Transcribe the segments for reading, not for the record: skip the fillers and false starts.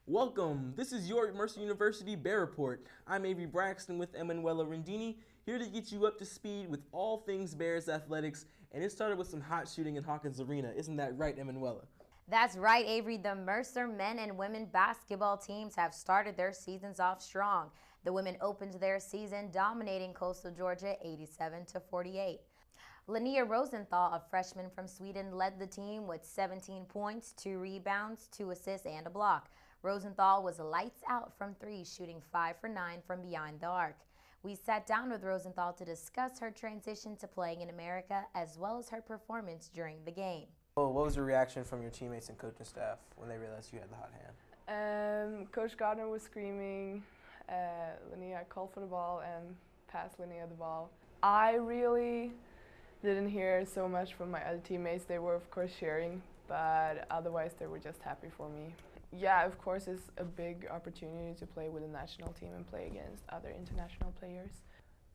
Welcome. This is your Mercer University Bear Report. I'm Avery Braxton with Emanuela Rendini, here to get you up to speed with all things Bears athletics, and it started with some hot shooting in Hawkins Arena. Isn't that right, Emanuela? That's right, Avery. The Mercer men and women basketball teams have started their seasons off strong. The women opened their season dominating Coastal Georgia 87-48. Linnea Rosenthal, a freshman from Sweden, led the team with 17 points, 2 rebounds, 2 assists, and a block. Rosenthal was lights out from three, shooting 5 for 9 from behind the arc. We sat down with Rosenthal to discuss her transition to playing in America as well as her performance during the game. Well, what was your reaction from your teammates and coaching staff when they realized you had the hot hand? Coach Gardner was screaming, Linnea called for the ball and passed Linnea the ball. I really didn't hear so much from my other teammates. They were of course cheering, but otherwise they were just happy for me. Yeah, of course it's a big opportunity to play with a national team and play against other international players.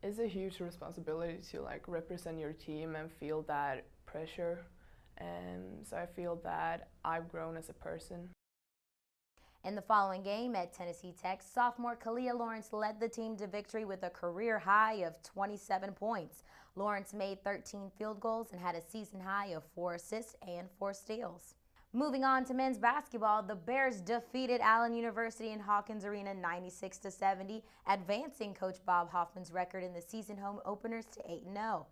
It's a huge responsibility to represent your team and feel that pressure. And so I feel that I've grown as a person. In the following game at Tennessee Tech, sophomore Kalia Lawrence led the team to victory with a career high of 27 points. Lawrence made 13 field goals and had a season high of 4 assists and 4 steals. Moving on to men's basketball, the Bears defeated Allen University in Hawkins Arena 96-70, advancing Coach Bob Hoffman's record in the season home openers to 8-0.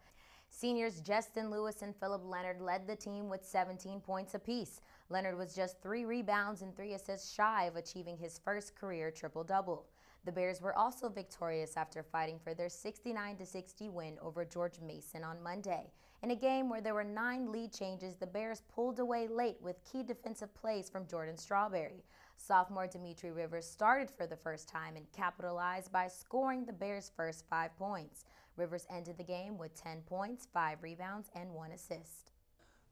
Seniors Justin Lewis and Philip Leonard led the team with 17 points apiece. Leonard was just 3 rebounds and 3 assists shy of achieving his first career triple-double. The Bears were also victorious after fighting for their 69-60 win over George Mason on Monday. In a game where there were 9 lead changes, the Bears pulled away late with key defensive plays from Jordan Strawberry. Sophomore Dimitri Rivers started for the first time and capitalized by scoring the Bears' first 5 points. Rivers ended the game with 10 points, 5 rebounds, and 1 assist.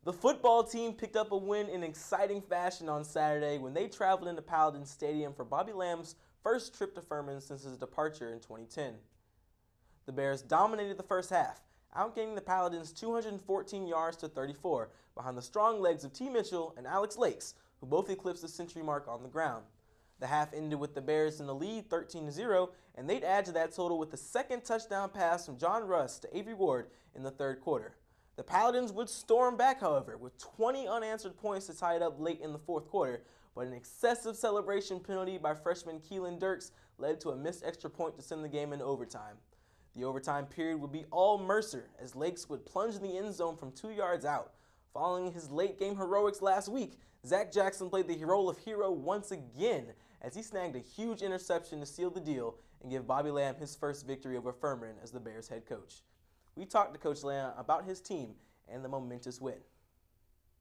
The football team picked up a win in exciting fashion on Saturday when they traveled into Paladin Stadium for Bobby Lamb's first trip to Furman since his departure in 2010. The Bears dominated the first half, outgaining the Paladins 214 yards to 34 behind the strong legs of T. Mitchell and Alex Lakes, who both eclipsed the century mark on the ground. The half ended with the Bears in the lead 13-0, and they'd add to that total with the second touchdown pass from John Russ to Avery Ward in the third quarter. The Paladins would storm back, however, with 20 unanswered points to tie it up late in the fourth quarter, but an excessive celebration penalty by freshman Keelan Dirks led to a missed extra point to send the game into overtime. The overtime period would be all Mercer, as Lakes would plunge in the end zone from 2 yards out. Following his late-game heroics last week, Zach Jackson played the role of hero once again as he snagged a huge interception to seal the deal and give Bobby Lamb his first victory over Furman as the Bears head coach. We talked to Coach Lamb about his team and the momentous win.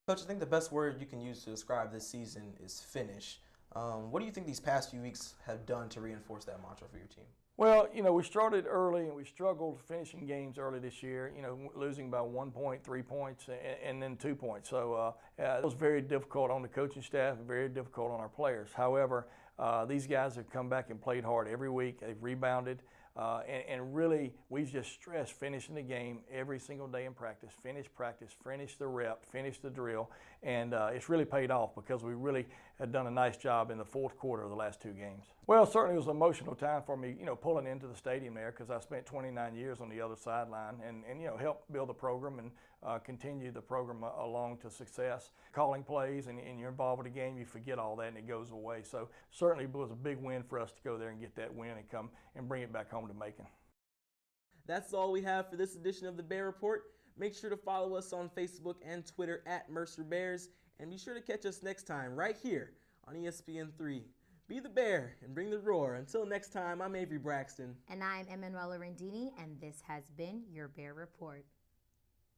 Coach, I think the best word you can use to describe this season is finish. What do you think these past few weeks have done to reinforce that mantra for your team? Well, we started early and we struggled finishing games early this year, losing by 1 point, 3 points, and then 2 points. So it was very difficult on the coaching staff, very difficult on our players. However, these guys have come back and played hard every week. They've rebounded. And really, we just stress finishing the game every single day in practice, finish the rep, finish the drill, and it's really paid off because we really had done a nice job in the fourth quarter of the last 2 games. Well, certainly it was an emotional time for me, pulling into the stadium there because I spent 29 years on the other sideline and helped build the program and continue the program along to success. Calling plays and you're involved with the game, you forget all that and it goes away. So certainly it was a big win for us to go there and get that win and come and bring it back home to Macon. That's all we have for this edition of the Bear Report. Make sure to follow us on Facebook and Twitter at Mercer Bears, and be sure to catch us next time right here on ESPN3. Be the bear and bring the roar. Until next time, I'm Avery Braxton. And I'm Emanuela Rendini, and this has been your Bear Report.